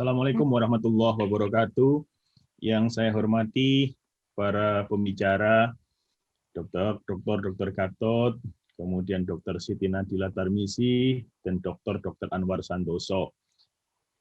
Assalamualaikum warahmatullahi wabarakatuh. Yang saya hormati para pembicara, Dr. Gatot, kemudian Dr. Siti Nadila Tarmizi, dan Dr. Anwar Santoso.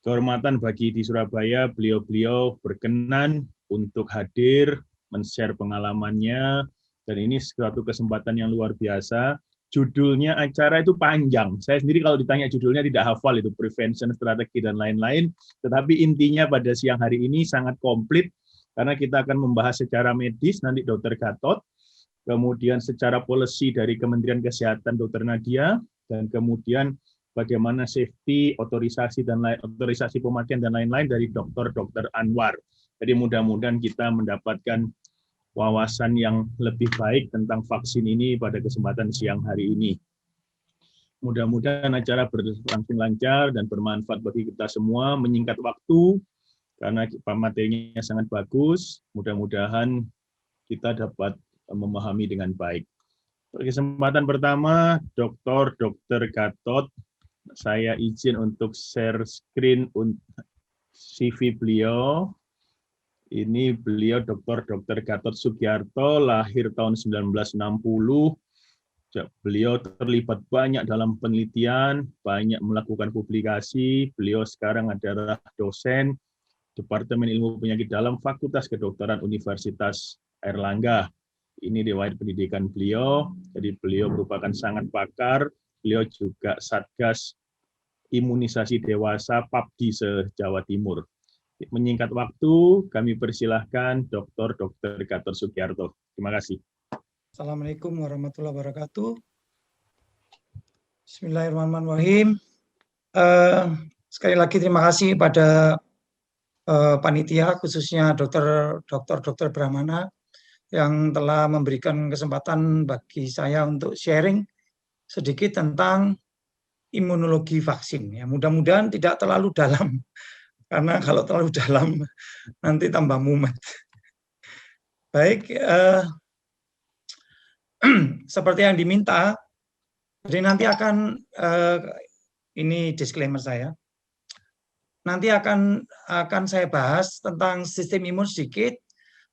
Kehormatan bagi di Surabaya, beliau-beliau berkenan untuk hadir, men-share pengalamannya, dan ini suatu kesempatan yang luar biasa. Judulnya acara itu panjang. Saya sendiri kalau ditanya judulnya tidak hafal, itu prevention, strategi, dan lain-lain. Tetapi intinya pada siang hari ini sangat komplit, karena kita akan membahas secara medis, nanti Dr. Gatot, kemudian secara policy dari Kementerian Kesehatan Dr. Nadia, dan kemudian bagaimana safety, otorisasi pemakaian dan lain-lain dari Dr. Anwar. Jadi mudah-mudahan kita mendapatkan wawasan yang lebih baik tentang vaksin ini pada kesempatan siang hari ini. Mudah-mudahan acara berlangsung lancar dan bermanfaat bagi kita semua, menyingkat waktu, karena materinya sangat bagus. Mudah-mudahan kita dapat memahami dengan baik. Kesempatan pertama, Dr. Gatot, saya izin untuk share screen CV beliau. Ini beliau Dr. Gatot Sugiarto, lahir tahun 1960. Beliau terlibat banyak dalam penelitian, banyak melakukan publikasi. Beliau sekarang adalah dosen Departemen Ilmu Penyakit Dalam Fakultas Kedokteran Universitas Airlangga. Ini riwayat pendidikan beliau, jadi beliau merupakan sangat pakar. Beliau juga Satgas Imunisasi Dewasa PAPDI se-Jawa Timur. Menyingkat waktu, kami persilahkan Dr. Gatot Sugiarto. Terima kasih. Assalamualaikum warahmatullahi wabarakatuh. Bismillahirrahmanirrahim. Sekali lagi terima kasih pada panitia, khususnya Dr. Brahmana, yang telah memberikan kesempatan bagi saya untuk sharing sedikit tentang imunologi vaksin. Ya, mudah-mudahan tidak terlalu dalam. Karena kalau terlalu dalam nanti tambah mumet. Baik, seperti yang diminta, jadi nanti akan ini disclaimer saya. Nanti akan saya bahas tentang sistem imun sedikit,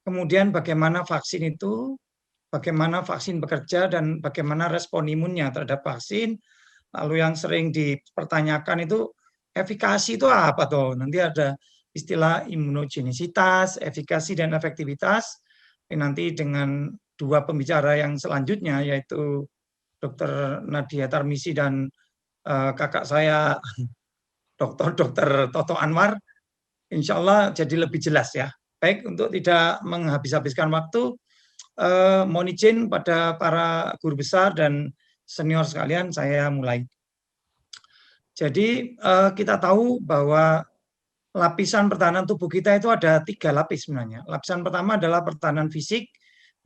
kemudian bagaimana vaksin itu, bagaimana vaksin bekerja dan bagaimana respon imunnya terhadap vaksin. Lalu yang sering dipertanyakan itu, efikasi itu apa tuh? Nanti ada istilah imunogenisitas, efikasi dan efektivitas. Nanti dengan dua pembicara yang selanjutnya, yaitu Dr. Nadia Tarmizi dan kakak saya Dr. Toto Anwar, insya Allah jadi lebih jelas ya. Baik, untuk tidak menghabis-habiskan waktu, mohon izin pada para guru besar dan senior sekalian, saya mulai. Jadi kita tahu bahwa lapisan pertahanan tubuh kita itu ada 3 lapis sebenarnya. Lapisan pertama adalah pertahanan fisik,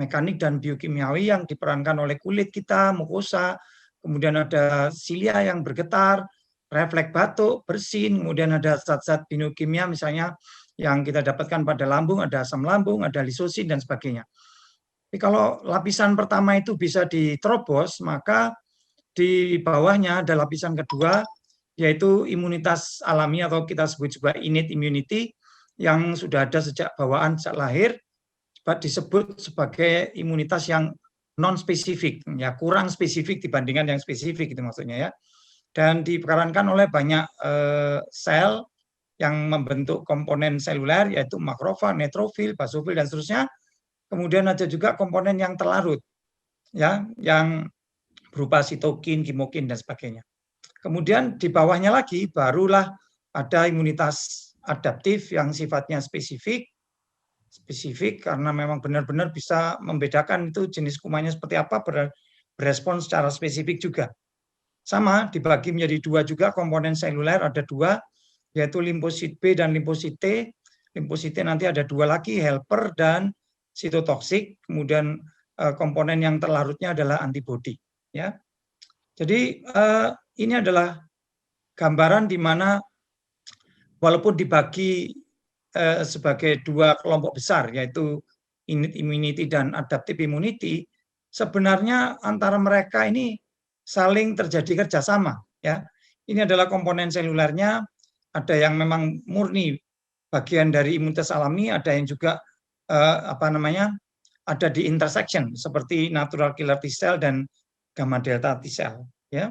mekanik, dan biokimiawi yang diperankan oleh kulit kita, mukosa, kemudian ada silia yang bergetar, refleks batuk, bersin, kemudian ada zat-zat biokimia misalnya yang kita dapatkan pada lambung, ada asam lambung, ada lisosin, dan sebagainya. Tapi kalau lapisan pertama itu bisa diterobos, maka di bawahnya ada lapisan kedua, yaitu imunitas alami atau kita sebut juga innate immunity yang sudah ada sejak bawaan, sejak lahir, disebut sebagai imunitas yang non spesifik, ya kurang spesifik dibandingkan yang spesifik itu maksudnya ya. Dan diperankan oleh banyak sel yang membentuk komponen seluler, yaitu makrofag, neutrofil, basofil, dan seterusnya. Kemudian ada juga komponen yang terlarut, ya, yang berupa sitokin, kimokin, dan sebagainya. Kemudian di bawahnya lagi barulah ada imunitas adaptif yang sifatnya spesifik karena memang benar-benar bisa membedakan itu jenis kumannya seperti apa, berespon secara spesifik juga. Sama, dibagi menjadi 2 juga komponen seluler, ada 2, yaitu limfosit B dan limfosit T. Limfosit T nanti ada 2 lagi, helper dan sitotoksik. Kemudian komponen yang terlarutnya adalah antibodi. Ya, jadi ini adalah gambaran di mana walaupun dibagi sebagai 2 kelompok besar, yaitu innate immunity dan adaptive immunity, sebenarnya antara mereka ini saling terjadi kerjasama. Ya, ini adalah komponen selulernya, ada yang memang murni bagian dari imunitas alami, ada yang juga ada di intersection seperti natural killer T cell dan gamma delta T cell, ya.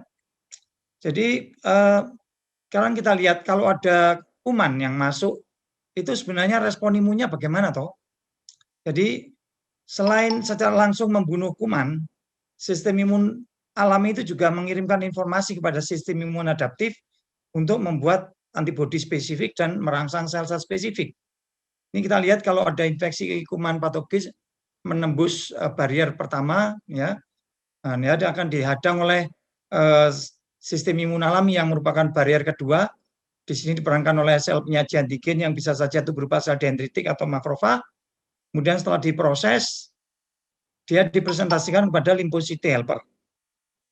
Jadi sekarang kita lihat kalau ada kuman yang masuk itu sebenarnya respon imunnya bagaimana toh? Jadi selain secara langsung membunuh kuman, sistem imun alami itu juga mengirimkan informasi kepada sistem imun adaptif untuk membuat antibodi spesifik dan merangsang sel-sel spesifik. Ini kita lihat kalau ada infeksi kuman patogis menembus barier pertama, ya, dia akan dihadang oleh sistem imun alami yang merupakan barier kedua. Di sini diperankan oleh sel penyaji antigen yang bisa saja itu berupa sel dendritik atau makrofag. Kemudian setelah diproses, dia dipresentasikan kepada limfosit T helper.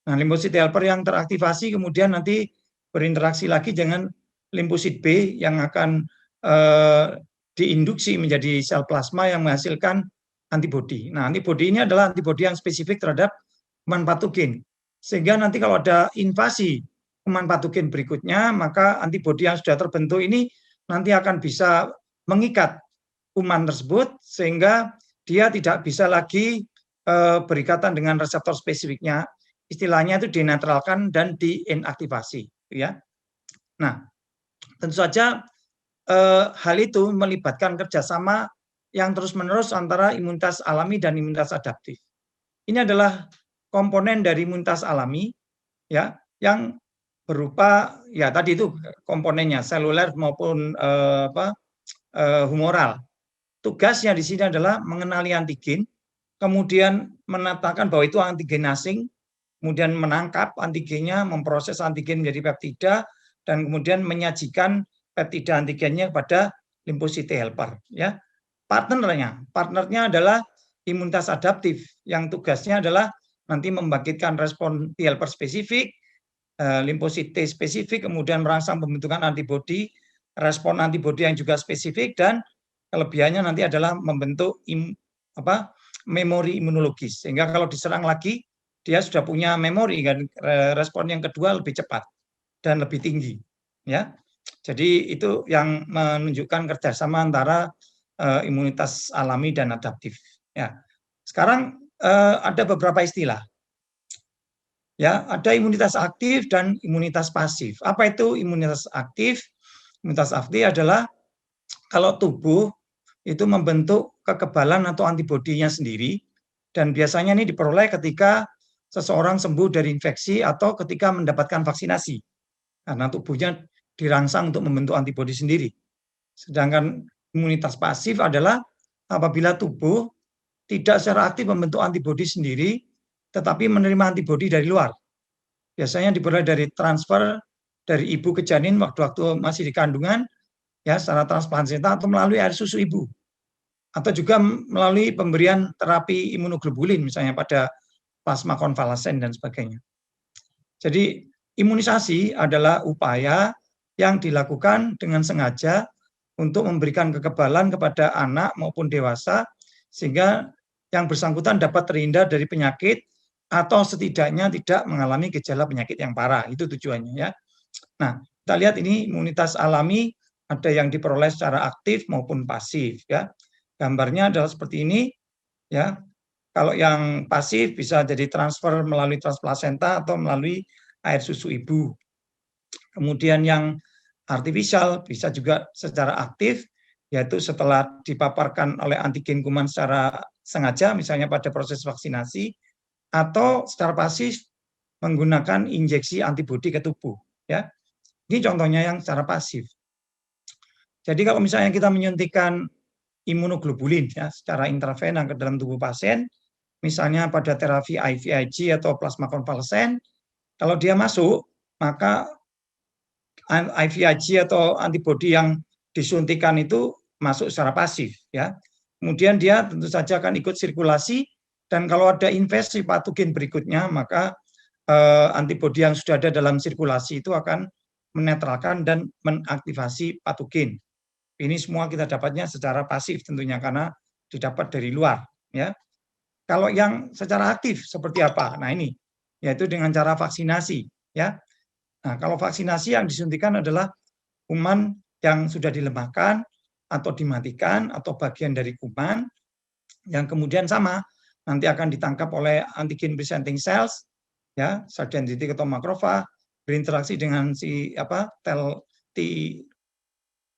Nah, limfosit T helper yang teraktivasi kemudian nanti berinteraksi lagi dengan limfosit B yang akan diinduksi menjadi sel plasma yang menghasilkan antibodi. Nah, antibodi ini adalah antibodi yang spesifik terhadap kuman patogen. Sehingga nanti kalau ada invasi kuman patogen berikutnya, maka antibodi yang sudah terbentuk ini nanti akan bisa mengikat kuman tersebut sehingga dia tidak bisa lagi berikatan dengan reseptor spesifiknya. Istilahnya itu dinetralkan dan diinaktivasi, ya. Nah, tentu saja hal itu melibatkan kerjasama yang terus-menerus antara imunitas alami dan imunitas adaptif. Ini adalah komponen dari imunitas alami, ya, yang berupa ya tadi itu komponennya seluler maupun humoral. Tugasnya di sini adalah mengenali antigen, kemudian menetapkan bahwa itu antigen asing, kemudian menangkap antigennya, memproses antigen menjadi peptida, dan kemudian menyajikan peptida antigennya kepada limfosit T helper. Ya, partnernya adalah imunitas adaptif yang tugasnya adalah nanti membangkitkan respon T helper spesifik, limfosit T spesifik, kemudian merangsang pembentukan antibodi, respon antibodi yang juga spesifik, dan kelebihannya nanti adalah membentuk memori imunologis, sehingga kalau diserang lagi dia sudah punya memori kan, respon yang kedua lebih cepat dan lebih tinggi, ya. Jadi itu yang menunjukkan kerjasama antara imunitas alami dan adaptif. Ya. Sekarang ada beberapa istilah. Ya, ada imunitas aktif dan imunitas pasif. Apa itu imunitas aktif? Imunitas aktif adalah kalau tubuh itu membentuk kekebalan atau antibodinya sendiri, dan biasanya ini diperoleh ketika seseorang sembuh dari infeksi atau ketika mendapatkan vaksinasi, karena tubuhnya dirangsang untuk membentuk antibodi sendiri. Sedangkan imunitas pasif adalah apabila tubuh tidak secara aktif membentuk antibodi sendiri, tetapi menerima antibodi dari luar. Biasanya diperoleh dari transfer dari ibu ke janin waktu-waktu masih di kandungan, ya, secara transplantasi atau melalui air susu ibu, atau juga melalui pemberian terapi imunoglobulin misalnya pada plasma konvalesen dan sebagainya. Jadi imunisasi adalah upaya yang dilakukan dengan sengaja untuk memberikan kekebalan kepada anak maupun dewasa sehingga yang bersangkutan dapat terhindar dari penyakit atau setidaknya tidak mengalami gejala penyakit yang parah. Itu tujuannya, ya. Nah, kita lihat ini imunitas alami ada yang diperoleh secara aktif maupun pasif, ya. Gambarnya adalah seperti ini, ya. Kalau yang pasif bisa jadi transfer melalui transplasenta atau melalui air susu ibu. Kemudian yang artifisial bisa juga secara aktif, yaitu setelah dipaparkan oleh antigen kuman secara sengaja, misalnya pada proses vaksinasi, atau secara pasif menggunakan injeksi antibodi ke tubuh. Ya, ini contohnya yang secara pasif. Jadi kalau misalnya kita menyuntikkan imunoglobulin ya secara intravena ke dalam tubuh pasien, misalnya pada terapi IVIG atau plasma konvalesen, kalau dia masuk, maka IVIG atau antibodi yang disuntikan itu masuk secara pasif, ya. Kemudian dia tentu saja akan ikut sirkulasi, dan kalau ada infeksi patogen berikutnya, maka antibodi yang sudah ada dalam sirkulasi itu akan menetralkan dan menaktifasi patogen. Ini semua kita dapatnya secara pasif tentunya karena didapat dari luar, ya. Kalau yang secara aktif seperti apa? Nah ini, yaitu dengan cara vaksinasi, ya. Nah kalau vaksinasi yang disuntikan adalah kuman yang sudah dilemahkan atau dimatikan atau bagian dari kuman yang kemudian sama nanti akan ditangkap oleh antigen presenting cells, ya, sel dendritik atau makrofag, berinteraksi dengan si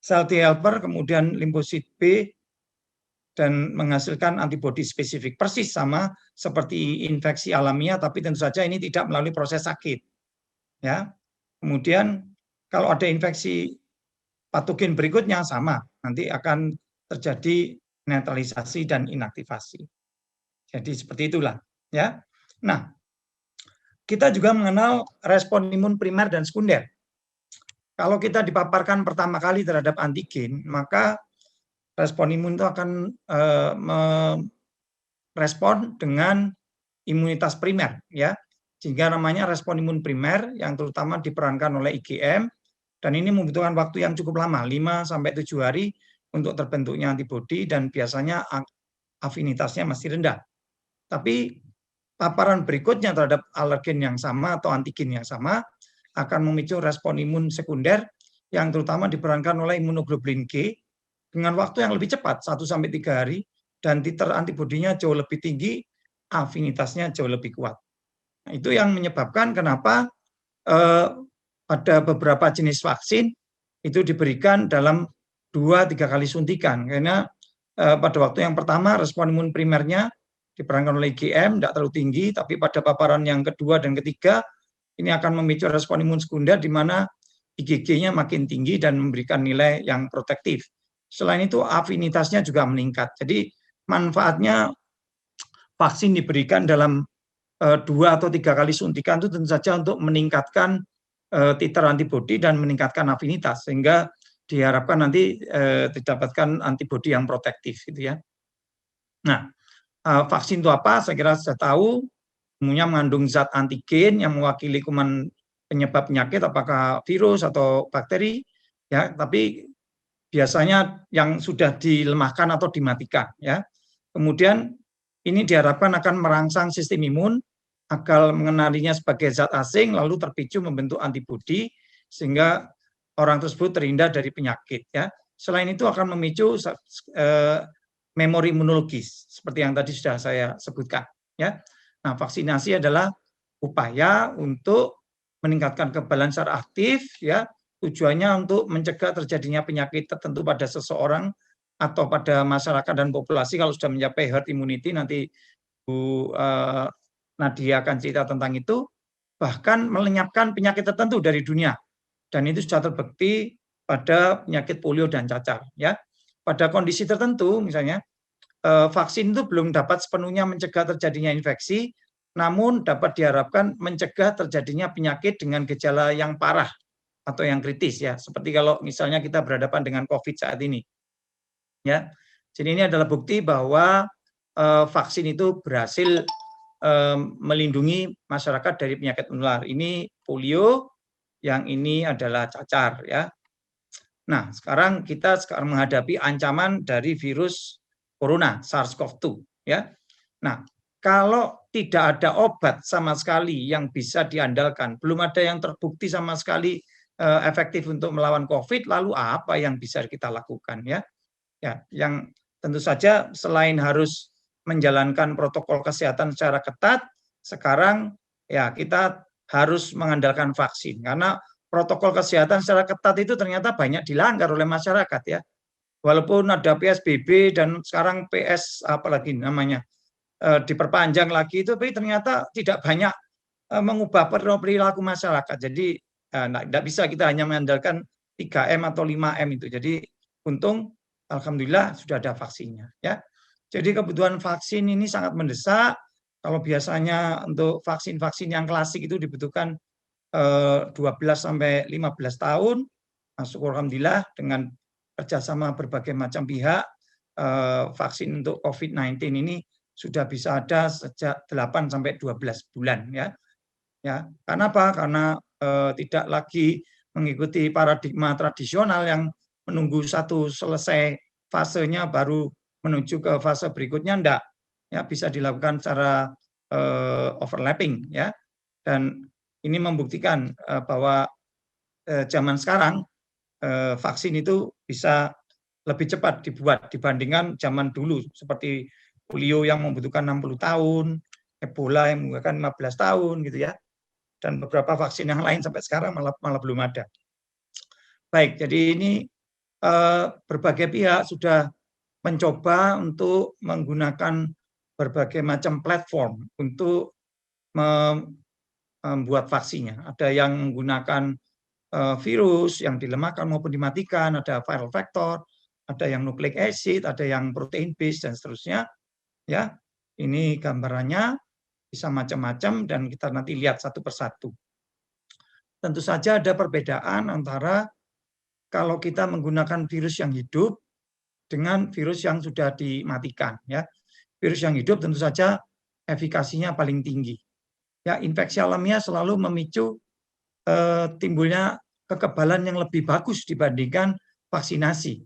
sel T helper, kemudian limfosit B, dan menghasilkan antibodi spesifik. Persis sama seperti infeksi alamiah, tapi tentu saja ini tidak melalui proses sakit. Ya. Kemudian kalau ada infeksi patogen berikutnya sama, nanti akan terjadi netralisasi dan inaktivasi. Jadi seperti itulah, ya. Nah, kita juga mengenal respon imun primer dan sekunder. Kalau kita dipaparkan pertama kali terhadap antigen, maka respon imun itu akan merespon dengan imunitas primer, ya, sehingga namanya respon imun primer yang terutama diperankan oleh IgM, dan ini membutuhkan waktu yang cukup lama, 5-7 hari untuk terbentuknya antibodi, dan biasanya afinitasnya masih rendah. Tapi paparan berikutnya terhadap alergen yang sama atau antigen yang sama akan memicu respon imun sekunder yang terutama diperankan oleh imunoglobulin G dengan waktu yang lebih cepat, 1-3 hari, dan titer antibodinya jauh lebih tinggi, afinitasnya jauh lebih kuat. Nah, itu yang menyebabkan kenapa pada beberapa jenis vaksin itu diberikan dalam 2-3 kali suntikan, karena pada waktu yang pertama respon imun primernya diperankan oleh IgM tidak terlalu tinggi, tapi pada paparan yang kedua dan ketiga ini akan memicu respon imun sekunder di mana IgG-nya makin tinggi dan memberikan nilai yang protektif. Selain itu afinitasnya juga meningkat. Jadi manfaatnya vaksin diberikan dalam 2 atau 3 kali suntikan itu tentu saja untuk meningkatkan titer antibodi dan meningkatkan afinitas sehingga diharapkan nanti didapatkan antibodi yang protektif gitu ya. Nah, vaksin itu apa? Saya kira sudah tahu, umumnya mengandung zat antigen yang mewakili kuman penyebab penyakit, apakah virus atau bakteri, ya. Tapi biasanya yang sudah dilemahkan atau dimatikan, ya. Kemudian ini diharapkan akan merangsang sistem imun agar mengenalinya sebagai zat asing, lalu terpicu membentuk antibodi sehingga orang tersebut terhindar dari penyakit, ya. Selain itu akan memicu memori imunologis seperti yang tadi sudah saya sebutkan, ya. Nah, vaksinasi adalah upaya untuk meningkatkan kekebalan secara aktif, ya. Tujuannya untuk mencegah terjadinya penyakit tertentu pada seseorang atau pada masyarakat dan populasi. Kalau sudah mencapai herd immunity, nanti Bu Nadia akan cerita tentang itu, bahkan melenyapkan penyakit tertentu dari dunia. Dan itu sudah terbukti pada penyakit polio dan cacar, ya. Pada kondisi tertentu, misalnya, vaksin itu belum dapat sepenuhnya mencegah terjadinya infeksi, namun dapat diharapkan mencegah terjadinya penyakit dengan gejala yang parah atau yang kritis, ya, seperti kalau misalnya kita berhadapan dengan COVID saat ini, ya. Jadi ini adalah bukti bahwa vaksin itu berhasil melindungi masyarakat dari penyakit menular. Ini polio, yang ini adalah cacar, ya. Nah, sekarang kita menghadapi ancaman dari virus corona SARS-CoV-2, ya. Nah, kalau tidak ada obat sama sekali yang bisa diandalkan, belum ada yang terbukti sama sekali efektif untuk melawan COVID, lalu apa yang bisa kita lakukan, ya? Ya, yang tentu saja selain harus menjalankan protokol kesehatan secara ketat, sekarang ya kita harus mengandalkan vaksin karena protokol kesehatan secara ketat itu ternyata banyak dilanggar oleh masyarakat, ya. Walaupun ada PSBB dan sekarang PS apalagi namanya diperpanjang lagi itu, tapi ternyata tidak banyak mengubah perilaku masyarakat. Jadi tidak bisa kita hanya mengandalkan 3M atau 5M itu. Jadi untung alhamdulillah sudah ada vaksinnya, ya. Jadi kebutuhan vaksin ini sangat mendesak. Kalau biasanya untuk vaksin-vaksin yang klasik itu dibutuhkan 12 sampai 15 tahun. Masuk alhamdulillah dengan kerjasama berbagai macam pihak, vaksin untuk COVID-19 ini sudah bisa ada sejak 8 sampai 12 bulan, ya. Ya, karena apa? Karena tidak lagi mengikuti paradigma tradisional yang menunggu satu selesai fasenya baru menuju ke fase berikutnya, enggak. Ya, bisa dilakukan secara overlapping, ya. Dan ini membuktikan bahwa zaman sekarang vaksin itu bisa lebih cepat dibuat dibandingkan zaman dulu seperti polio yang membutuhkan 60 tahun, Ebola yang membutuhkan 15 tahun gitu ya. Dan beberapa vaksin yang lain sampai sekarang malah belum ada. Baik, jadi ini berbagai pihak sudah mencoba untuk menggunakan berbagai macam platform untuk membuat vaksinnya. Ada yang menggunakan virus yang dilemahkan maupun dimatikan, ada viral vector, ada yang nucleic acid, ada yang protein base dan seterusnya. Ya, ini gambarannya bisa macam-macam dan kita nanti lihat satu persatu. Tentu saja ada perbedaan antara kalau kita menggunakan virus yang hidup dengan virus yang sudah dimatikan. Ya, virus yang hidup tentu saja efikasinya paling tinggi. Ya, infeksi alamiah selalu memicu timbulnya kekebalan yang lebih bagus dibandingkan vaksinasi.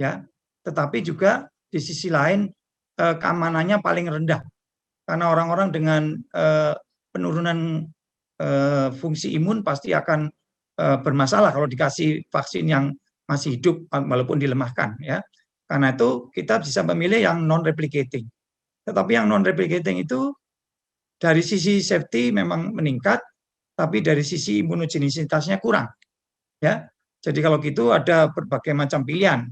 Ya, tetapi juga di sisi lain keamanannya paling rendah karena orang-orang dengan penurunan fungsi imun pasti akan bermasalah kalau dikasih vaksin yang masih hidup walaupun dilemahkan. Ya, karena itu kita bisa memilih yang non replicating. Tetapi yang non replicating itu dari sisi safety memang meningkat, tapi dari sisi imunogenisitasnya kurang. Ya, jadi kalau gitu ada berbagai macam pilihan.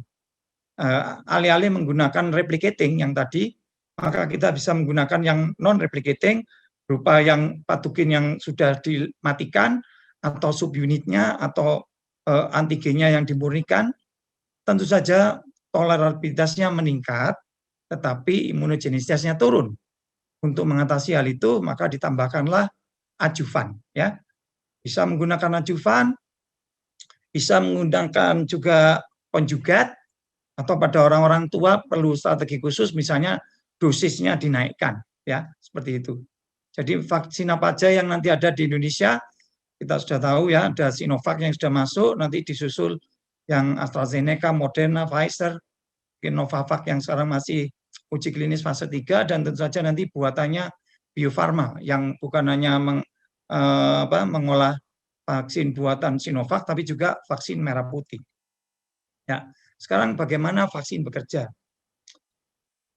Alih-alih menggunakan replicating yang tadi, maka kita bisa menggunakan yang non replicating berupa yang patogen yang sudah dimatikan atau subunitnya atau antigennya yang dimurnikan. Tentu saja tolerabilitasnya meningkat, tetapi imunogenisitasnya turun. Untuk mengatasi hal itu, maka ditambahkanlah adjuvan. Ya, bisa menggunakan adjuvan, bisa menggunakan juga konjugat, atau pada orang-orang tua perlu strategi khusus, misalnya dosisnya dinaikkan. Ya, seperti itu. Jadi vaksin apa aja yang nanti ada di Indonesia, kita sudah tahu ya, ada Sinovac yang sudah masuk, nanti disusul yang AstraZeneca, Moderna, Pfizer, Novavax yang sekarang masih uji klinis fase 3, dan tentu saja nanti buatannya Bio Farma yang bukan hanya mengolah vaksin buatan Sinovac, tapi juga vaksin merah putih. Ya, sekarang bagaimana vaksin bekerja?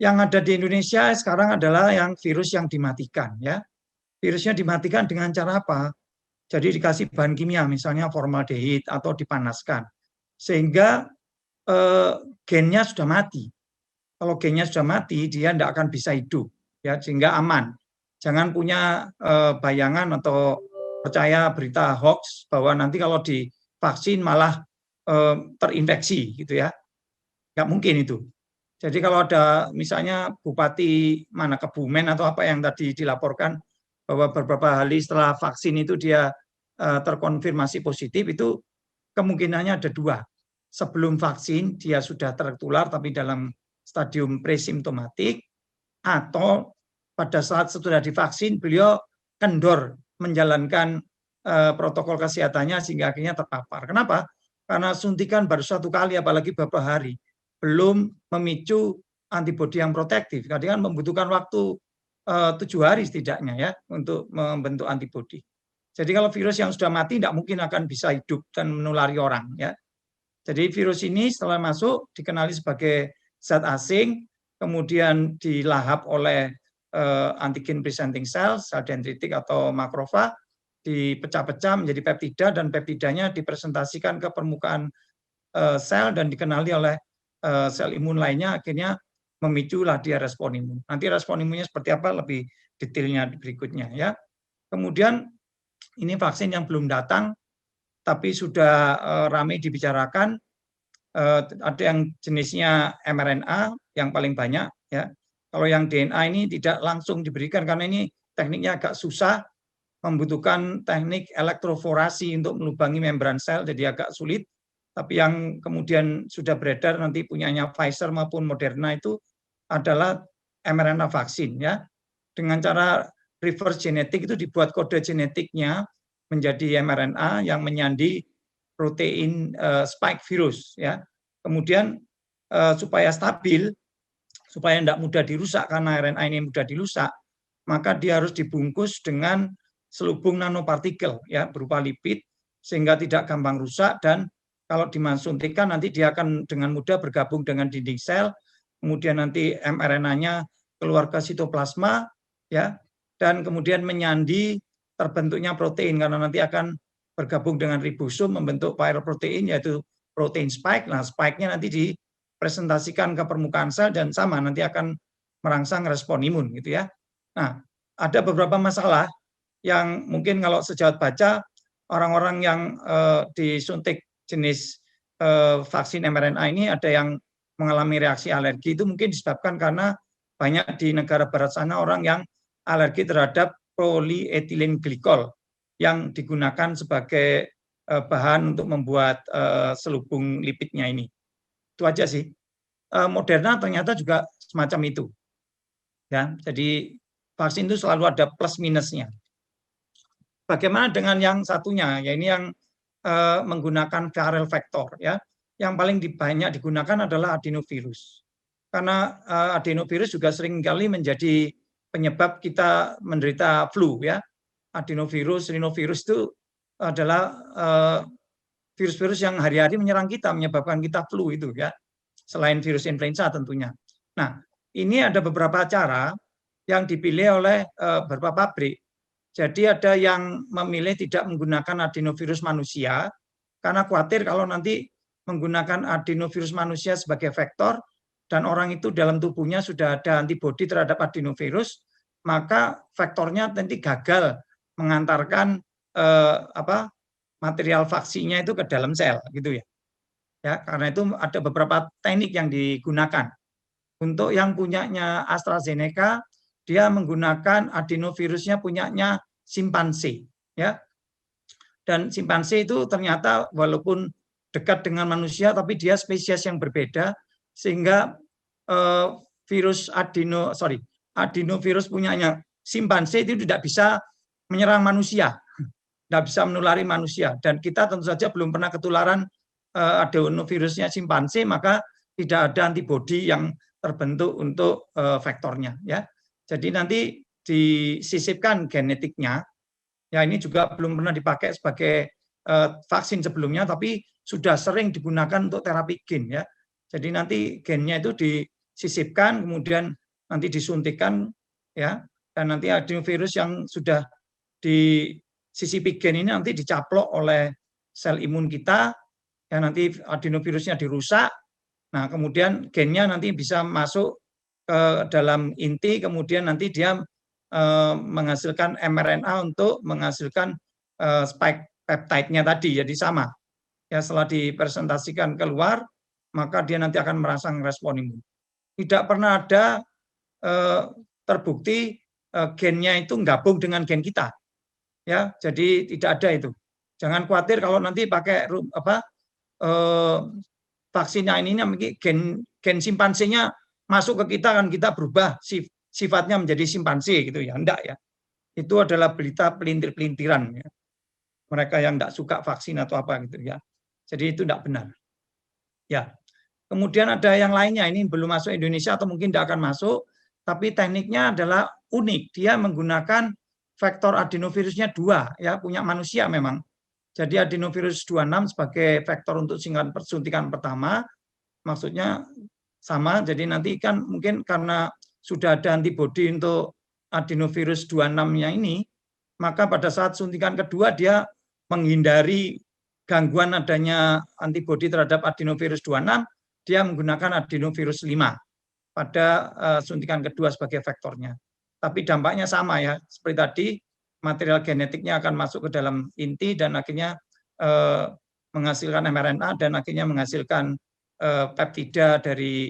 Yang ada di Indonesia sekarang adalah yang virus yang dimatikan. Ya, virusnya dimatikan dengan cara apa? Jadi dikasih bahan kimia, misalnya formaldehid atau dipanaskan, sehingga gennya sudah mati. Kalau gennya sudah mati, dia tidak akan bisa hidup, ya, sehingga aman. Jangan punya bayangan atau percaya berita hoax bahwa nanti kalau divaksin malah terinfeksi, gitu ya. Nggak mungkin itu. Jadi kalau ada misalnya Bupati mana Kebumen atau apa yang tadi dilaporkan bahwa beberapa hari setelah vaksin itu dia terkonfirmasi positif, itu kemungkinannya ada dua. Sebelum vaksin dia sudah tertular tapi dalam stadium presimptomatik, atau pada saat setelah divaksin beliau kendor menjalankan protokol kesehatannya sehingga akhirnya terpapar. Kenapa? Karena suntikan baru 1 kali apalagi beberapa hari, belum memicu antibodi yang protektif. Kadang kan membutuhkan waktu 7 hari setidaknya ya untuk membentuk antibodi. Jadi kalau virus yang sudah mati tidak mungkin akan bisa hidup dan menulari orang ya. Jadi virus ini setelah masuk dikenali sebagai zat asing, kemudian dilahap oleh antigen presenting cell, sel dendritik atau makrofag, dipecah-pecah menjadi peptida dan peptidanya dipresentasikan ke permukaan sel dan dikenali oleh sel imun lainnya, akhirnya memiculah dia respon imun. Nanti respon imunnya seperti apa lebih detailnya berikutnya ya. Kemudian ini vaksin yang belum datang tapi sudah ramai dibicarakan, ada yang jenisnya mRNA yang paling banyak ya. Kalau yang DNA ini tidak langsung diberikan karena ini tekniknya agak susah, membutuhkan teknik elektroforasi untuk melubangi membran sel, jadi agak sulit. Tapi yang kemudian sudah beredar nanti punyanya Pfizer maupun Moderna itu adalah mRNA vaksin ya. Dengan cara reverse genetik itu dibuat kode genetiknya menjadi mRNA yang menyandi protein spike virus ya. Kemudian supaya stabil, supaya tidak mudah dirusak karena RNA ini mudah dirusak, maka dia harus dibungkus dengan selubung nanopartikel ya berupa lipid sehingga tidak gampang rusak, dan kalau disuntikan nanti dia akan dengan mudah bergabung dengan dinding sel, kemudian nanti mRNA-nya keluar ke sitoplasma, ya, dan kemudian menyandi terbentuknya protein karena nanti akan bergabung dengan ribosom membentuk viral protein yaitu protein spike. Nah, spike-nya nanti dipresentasikan ke permukaan sel dan sama nanti akan merangsang respon imun gitu ya. Nah, ada beberapa masalah yang mungkin kalau sejawat baca orang-orang yang disuntik jenis vaksin mRNA ini ada yang mengalami reaksi alergi, itu mungkin disebabkan karena banyak di negara barat sana orang yang alergi terhadap polyethylene glycol yang digunakan sebagai bahan untuk membuat selubung lipidnya ini. Itu aja sih. Moderna ternyata juga semacam itu. Ya, jadi vaksin itu selalu ada plus minusnya. Bagaimana dengan yang satunya? Ya ini yang menggunakan viral vector ya. Yang paling banyak digunakan adalah adenovirus. Karena adenovirus juga seringkali menjadi penyebab kita menderita flu ya. Adenovirus, rhinovirus itu adalah virus-virus yang hari-hari menyerang kita, menyebabkan kita flu itu ya. Selain virus influenza tentunya. Nah, ini ada beberapa cara yang dipilih oleh beberapa pabrik. Jadi ada yang memilih tidak menggunakan adenovirus manusia karena khawatir kalau nanti menggunakan adenovirus manusia sebagai vektor dan orang itu dalam tubuhnya sudah ada antibodi terhadap adenovirus, maka vektornya nanti gagal mengantarkan material vaksinnya itu ke dalam sel gitu ya. Ya, karena itu ada beberapa teknik yang digunakan. Untuk yang punyanya AstraZeneca, dia menggunakan adenovirusnya punyanya simpanse, ya. Dan simpanse itu ternyata walaupun dekat dengan manusia, tapi dia spesies yang berbeda, sehingga adenovirus punyanya simpanse itu tidak bisa menyerang manusia, tidak bisa menulari manusia. Dan kita tentu saja belum pernah ketularan adenovirusnya simpanse, maka tidak ada antibodi yang terbentuk untuk vektornya, ya. Jadi nanti disisipkan genetiknya, ya ini juga belum pernah dipakai sebagai vaksin sebelumnya, tapi sudah sering digunakan untuk terapi gen ya. Jadi nanti gennya itu disisipkan, kemudian nanti disuntikan ya, dan nanti adenovirus yang sudah disisipi gen ini nanti dicaplok oleh sel imun kita, ya nanti adenovirusnya dirusak. Nah, kemudian gennya nanti bisa masuk ke dalam inti, kemudian nanti dia menghasilkan mRNA untuk menghasilkan spike peptide-nya tadi, jadi sama. Ya, setelah dipresentasikan keluar, maka dia nanti akan merangsang respon imun. Tidak pernah ada terbukti gennya itu gabung dengan gen kita. Ya, jadi tidak ada itu. Jangan khawatir kalau nanti pakai vaksinnya ini gen simpansenya masuk ke kita kan kita berubah sifatnya menjadi simpanse gitu ya. Enggak ya. Itu adalah berita pelintir-pelintiran ya. Mereka yang enggak suka vaksin atau apa gitu ya. Jadi itu enggak benar. Ya. Kemudian ada yang lainnya, ini belum masuk Indonesia atau mungkin tidak akan masuk, tapi tekniknya adalah unik. Dia menggunakan vektor adenovirusnya 2 ya, punya manusia memang. Jadi adenovirus 26 sebagai vektor untuk suntikan pertama, maksudnya sama, jadi nanti kan mungkin karena sudah ada antibodi untuk adenovirus 26-nya ini, maka pada saat suntikan kedua dia menghindari gangguan adanya antibodi terhadap adenovirus 26, dia menggunakan adenovirus 5 pada suntikan kedua sebagai vektornya. Tapi dampaknya sama ya, seperti tadi, material genetiknya akan masuk ke dalam inti dan akhirnya menghasilkan mRNA dan akhirnya menghasilkan peptida dari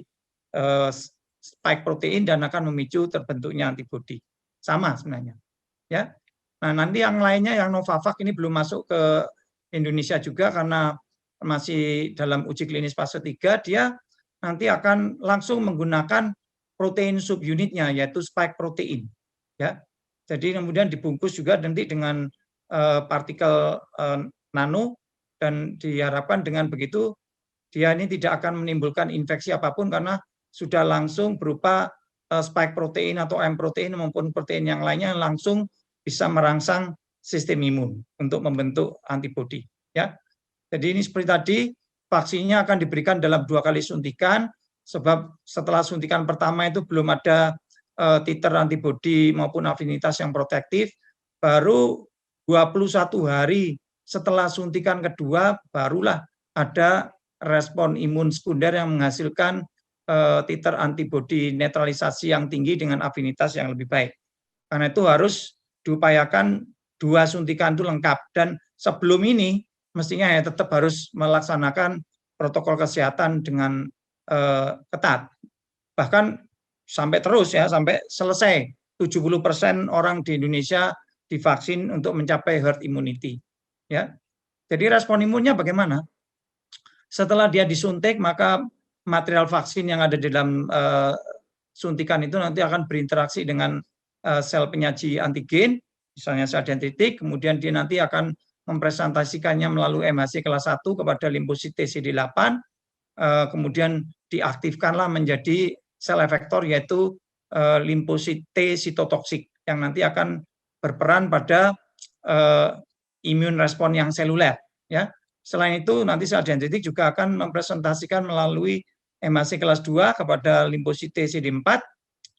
spike protein dan akan memicu terbentuknya antibodi. Sama sebenarnya. Ya. Nah, nanti yang lainnya yang Novavax ini belum masuk ke Indonesia juga karena masih dalam uji klinis fase 3, dia nanti akan langsung menggunakan protein subunitnya yaitu spike protein. Ya. Jadi kemudian dibungkus juga nanti dengan partikel nano dan diharapkan dengan begitu dia ini tidak akan menimbulkan infeksi apapun karena sudah langsung berupa spike protein atau M protein maupun protein yang lainnya langsung bisa merangsang sistem imun untuk membentuk antibodi. Ya, jadi ini seperti tadi vaksinnya akan diberikan dalam 2 kali suntikan, sebab setelah suntikan pertama itu belum ada titer antibodi maupun afinitas yang protektif, baru 21 hari setelah suntikan kedua barulah ada respon imun sekunder yang menghasilkan titer antibodi netralisasi yang tinggi dengan afinitas yang lebih baik. Karena itu harus diupayakan 2 suntikan itu lengkap, dan sebelum ini mestinya ya tetap harus melaksanakan protokol kesehatan dengan ketat. Bahkan sampai terus ya, sampai selesai 70% orang di Indonesia divaksin untuk mencapai herd immunity. Ya. Jadi respon imunnya bagaimana? Setelah dia disuntik, maka material vaksin yang ada di dalam suntikan itu nanti akan berinteraksi dengan sel penyaji antigen, misalnya sel dendritik, kemudian dia nanti akan mempresentasikannya melalui MHC kelas 1 kepada limfosit CD8, kemudian diaktifkanlah menjadi sel efektor, yaitu limfosit T sitotoksik yang nanti akan berperan pada imun respon yang seluler. Ya. Selain itu nanti sel dendritik juga akan mempresentasikan melalui MHC kelas 2 kepada limfosit T CD4.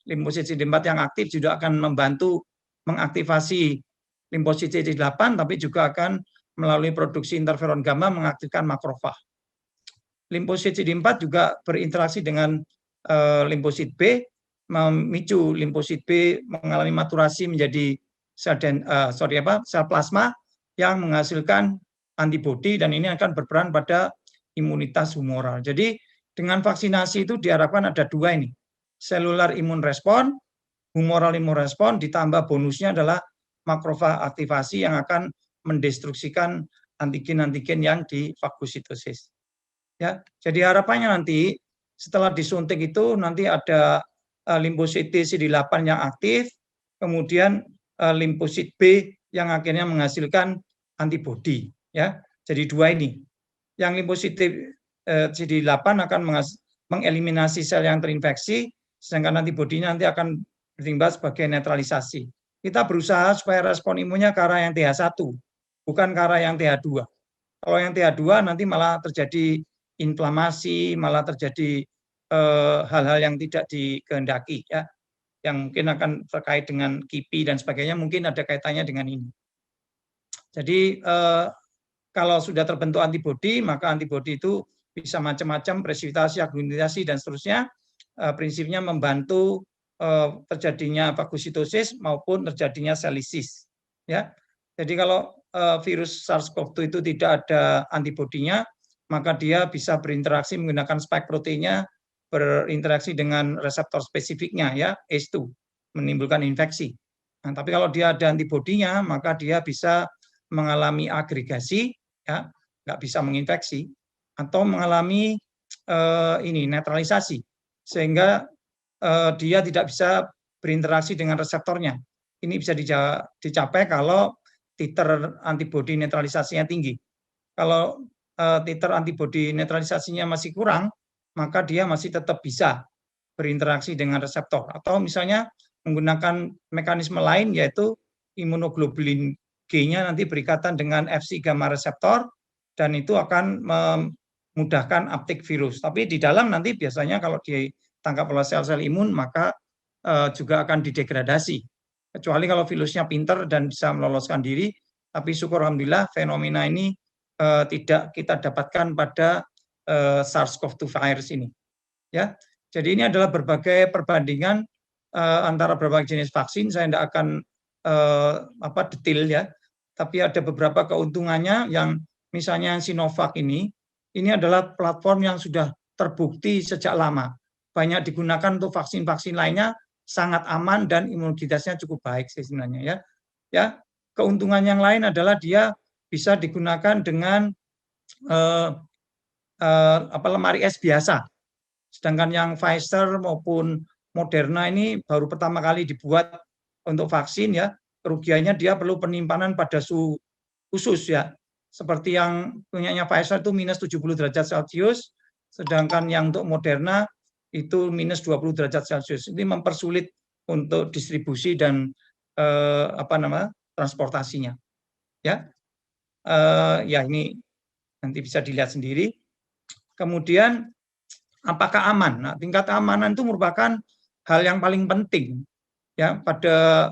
Limfosit CD4 yang aktif juga akan membantu mengaktifasi limfosit CD8, tapi juga akan melalui produksi interferon gamma mengaktifkan makrofag. Limfosit CD4 juga berinteraksi dengan limfosit B, memicu limfosit B mengalami maturasi menjadi sel plasma yang menghasilkan antibodi, dan ini akan berperan pada imunitas humoral. Jadi dengan vaksinasi itu diharapkan ada 2 ini, cellular immune response, humoral immune response, ditambah bonusnya adalah makrofag aktivasi yang akan mendestruksikan antigen-antigen yang di fagositosis. Ya, jadi harapannya nanti setelah disuntik itu nanti ada limfosit CD8 yang aktif, kemudian limfosit B yang akhirnya menghasilkan antibodi. Ya, jadi 2 ini. Yang limfosit CD8 akan mengeliminasi sel yang terinfeksi, sedangkan antibodinya nanti akan berimbas sebagai netralisasi. Kita berusaha supaya respon imunnya ke arah yang TH1, bukan ke arah yang TH2. Kalau yang TH2 nanti malah terjadi inflamasi, malah terjadi hal-hal yang tidak dikehendaki, ya, yang mungkin akan terkait dengan KIPI dan sebagainya, mungkin ada kaitannya dengan ini. Jadi kalau sudah terbentuk antibodi, maka antibodi itu bisa macam-macam, presivitasi, agglutinasi, dan seterusnya. Prinsipnya membantu terjadinya fagositosis maupun terjadinya sel lisis. Ya. Jadi kalau virus SARS-CoV-2 itu tidak ada antibodinya, maka dia bisa berinteraksi menggunakan spike proteinnya, berinteraksi dengan reseptor spesifiknya, ya, ACE2, menimbulkan infeksi. Nah, tapi kalau dia ada antibodinya, maka dia bisa mengalami agregasi, ya, nggak bisa menginfeksi, atau mengalami netralisasi, sehingga dia tidak bisa berinteraksi dengan reseptornya. Ini bisa dicapai kalau titer antibodi netralisasinya tinggi. Kalau titer antibodi netralisasinya masih kurang, maka dia masih tetap bisa berinteraksi dengan reseptor. Atau misalnya menggunakan mekanisme lain, yaitu imunoglobulin G-nya nanti berikatan dengan Fc gamma reseptor, dan itu akan memudahkan uptake virus. Tapi di dalam nanti biasanya kalau ditangkap oleh sel-sel imun, maka juga akan didegradasi. Kecuali kalau virusnya pinter dan bisa meloloskan diri, tapi syukur alhamdulillah fenomena ini tidak kita dapatkan pada SARS-CoV-2 virus ini. Ya, jadi ini adalah berbagai perbandingan antara berbagai jenis vaksin. Saya tidak akan detail, ya, tapi ada beberapa keuntungannya. Yang misalnya Sinovac ini adalah platform yang sudah terbukti sejak lama, banyak digunakan untuk vaksin-vaksin lainnya, sangat aman dan imunitasnya cukup baik sebenarnya, ya. Ya, keuntungan yang lain adalah dia bisa digunakan dengan lemari es biasa. Sedangkan yang Pfizer maupun Moderna ini baru pertama kali dibuat untuk vaksin, ya. Kerugiannya dia perlu penyimpanan pada suhu khusus, ya. Seperti yang punyanya Pfizer itu minus 70 derajat Celcius, sedangkan yang untuk Moderna itu minus 20 derajat Celcius. Ini mempersulit untuk distribusi dan transportasinya. Ya, ya, ini nanti bisa dilihat sendiri. Kemudian apakah aman? Nah, tingkat keamanan itu merupakan hal yang paling penting ya pada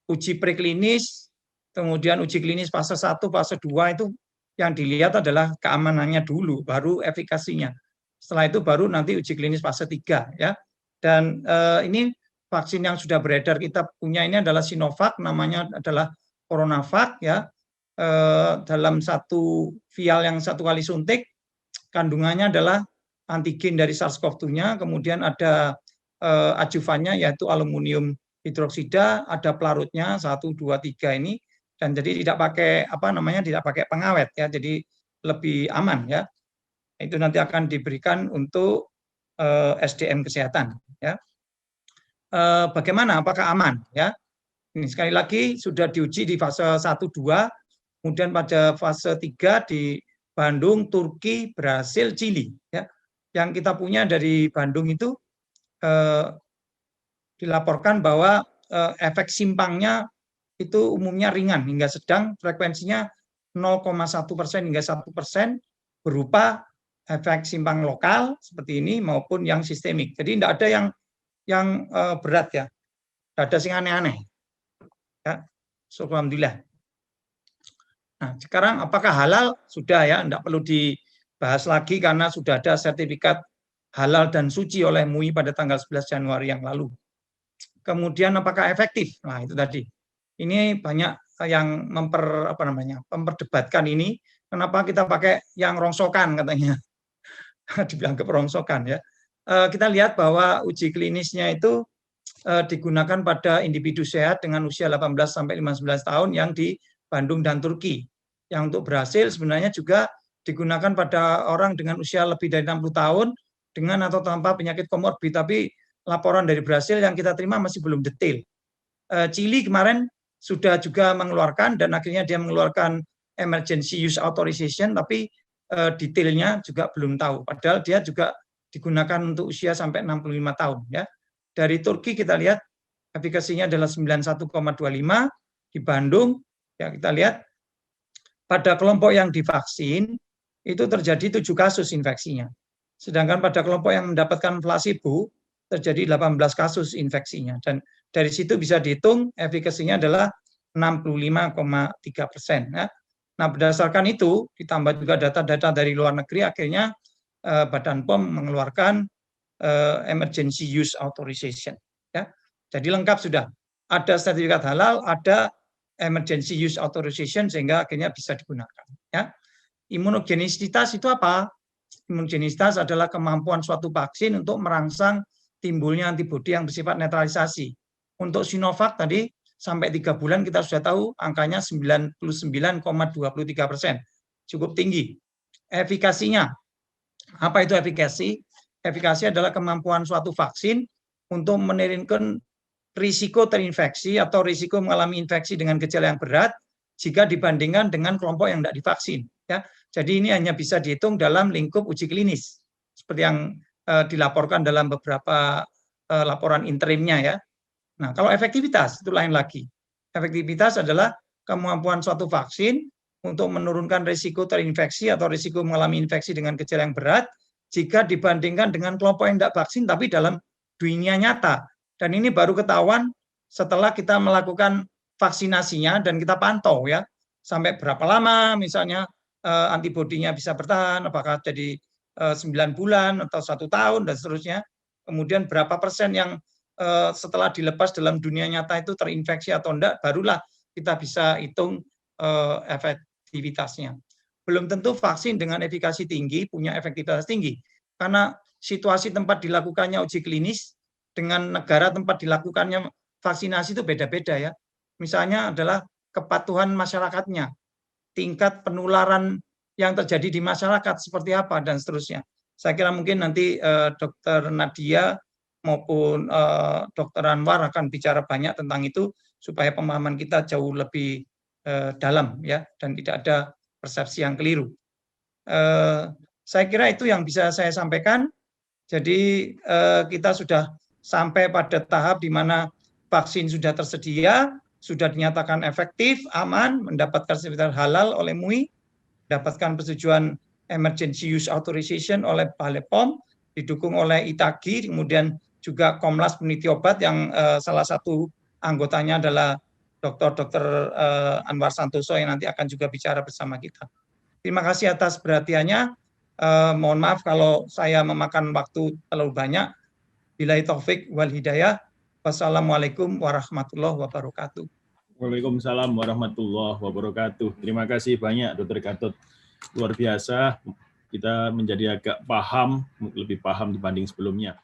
uji preklinis, kemudian uji klinis fase 1, fase 2 itu yang dilihat adalah keamanannya dulu, baru efikasinya. Setelah itu baru nanti uji klinis fase 3 ya. Dan ini vaksin yang sudah beredar kita punya ini adalah Sinovac, namanya adalah CoronaVac ya. Dalam satu vial yang satu kali suntik, kandungannya adalah antigen dari SARS-CoV-2-nya, kemudian ada ajuvannya yaitu aluminium hidroksida, ada pelarutnya 1, 2, 3 ini, dan jadi tidak pakai tidak pakai pengawet ya, jadi lebih aman ya. Itu nanti akan diberikan untuk SDM kesehatan ya. Bagaimana? Apakah aman ya? Ini sekali lagi sudah diuji di fase 1, 2, kemudian pada fase 3 di Bandung, Turki, Brasil, Chili ya. Yang kita punya dari Bandung itu dilaporkan bahwa efek simpangnya itu umumnya ringan hingga sedang, frekuensinya 0,1% hingga 1% berupa efek simpang lokal seperti ini maupun yang sistemik. Jadi tidak ada yang berat ya, tidak ada yang aneh-aneh. Ya, alhamdulillah. Nah, sekarang apakah halal? Sudah ya, tidak perlu dibahas lagi karena sudah ada sertifikat halal dan suci oleh MUI pada tanggal 11 Januari yang lalu. Kemudian apakah efektif? Nah, itu tadi. Ini banyak yang memperdebatkan ini. Kenapa kita pakai yang rongsokan katanya? Dibilang kerongsokan ya. Kita lihat bahwa uji klinisnya itu digunakan pada individu sehat dengan usia 18 sampai 59 tahun yang di Bandung dan Turki. Yang untuk Brasil sebenarnya juga digunakan pada orang dengan usia lebih dari 60 tahun dengan atau tanpa penyakit komorbid, tapi laporan dari Brasil yang kita terima masih belum detail. Chili kemarin sudah juga mengeluarkan dan akhirnya dia mengeluarkan emergency use authorization, tapi detailnya juga belum tahu. Padahal dia juga digunakan untuk usia sampai 65 tahun ya. Dari Turki kita lihat efikasinya adalah 91,25, di Bandung ya kita lihat pada kelompok yang divaksin itu terjadi 7 kasus infeksinya. Sedangkan pada kelompok yang mendapatkan placebo terjadi 18 kasus infeksinya, dan dari situ bisa dihitung efikasinya adalah 65,3% ya. Nah, berdasarkan itu ditambah juga data-data dari luar negeri, akhirnya Badan POM mengeluarkan emergency use authorization ya. Jadi lengkap sudah, ada sertifikat halal, ada emergency use authorization sehingga akhirnya bisa digunakan ya. Imunogenisitas itu apa? Imunogenisitas adalah kemampuan suatu vaksin untuk merangsang timbulnya antibodi yang bersifat netralisasi. Untuk Sinovac tadi sampai 3 bulan kita sudah tahu angkanya 99,23%. Cukup tinggi. Efikasinya, apa itu efikasi? Efikasi adalah kemampuan suatu vaksin untuk menurunkan risiko terinfeksi atau risiko mengalami infeksi dengan gejala yang berat jika dibandingkan dengan kelompok yang tidak divaksin. Ya. Jadi ini hanya bisa dihitung dalam lingkup uji klinis, seperti yang dilaporkan dalam beberapa laporan interimnya ya. Nah, kalau efektivitas itu lain lagi. Efektivitas adalah kemampuan suatu vaksin untuk menurunkan risiko terinfeksi atau risiko mengalami infeksi dengan gejala yang berat jika dibandingkan dengan kelompok yang tidak vaksin tapi dalam dunia nyata. Dan ini baru ketahuan setelah kita melakukan vaksinasinya dan kita pantau ya, sampai berapa lama misalnya antibodinya bisa bertahan, apakah jadi 9 bulan atau 1 tahun dan seterusnya. Kemudian berapa persen yang setelah dilepas dalam dunia nyata itu terinfeksi atau enggak, barulah kita bisa hitung efektivitasnya. Belum tentu vaksin dengan efikasi tinggi punya efektivitas tinggi, karena situasi tempat dilakukannya uji klinis dengan negara tempat dilakukannya vaksinasi itu beda-beda ya. Misalnya adalah kepatuhan masyarakatnya, tingkat penularan yang terjadi di masyarakat seperti apa dan seterusnya. Saya kira mungkin nanti Dr. Nadia maupun Dr. Anwar akan bicara banyak tentang itu supaya pemahaman kita jauh lebih dalam ya, dan tidak ada persepsi yang keliru. Saya kira itu yang bisa saya sampaikan. Jadi kita sudah sampai pada tahap di mana vaksin sudah tersedia, sudah dinyatakan efektif, aman, mendapatkan sertifikat halal oleh MUI, mendapatkan persetujuan Emergency Use Authorization oleh Balai POM, didukung oleh ITAGI, kemudian juga Komnas Peneliti Obat yang salah satu anggotanya adalah Dr. Anwar Santoso yang nanti akan juga bicara bersama kita. Terima kasih atas perhatiannya. Mohon maaf kalau saya memakan waktu terlalu banyak. Billahi taufik wal hidayah. Wassalamualaikum warahmatullahi wabarakatuh. Waalaikumsalam warahmatullahi wabarakatuh. Terima kasih banyak Dr. Gatot. Luar biasa, kita menjadi agak paham, lebih paham dibanding sebelumnya.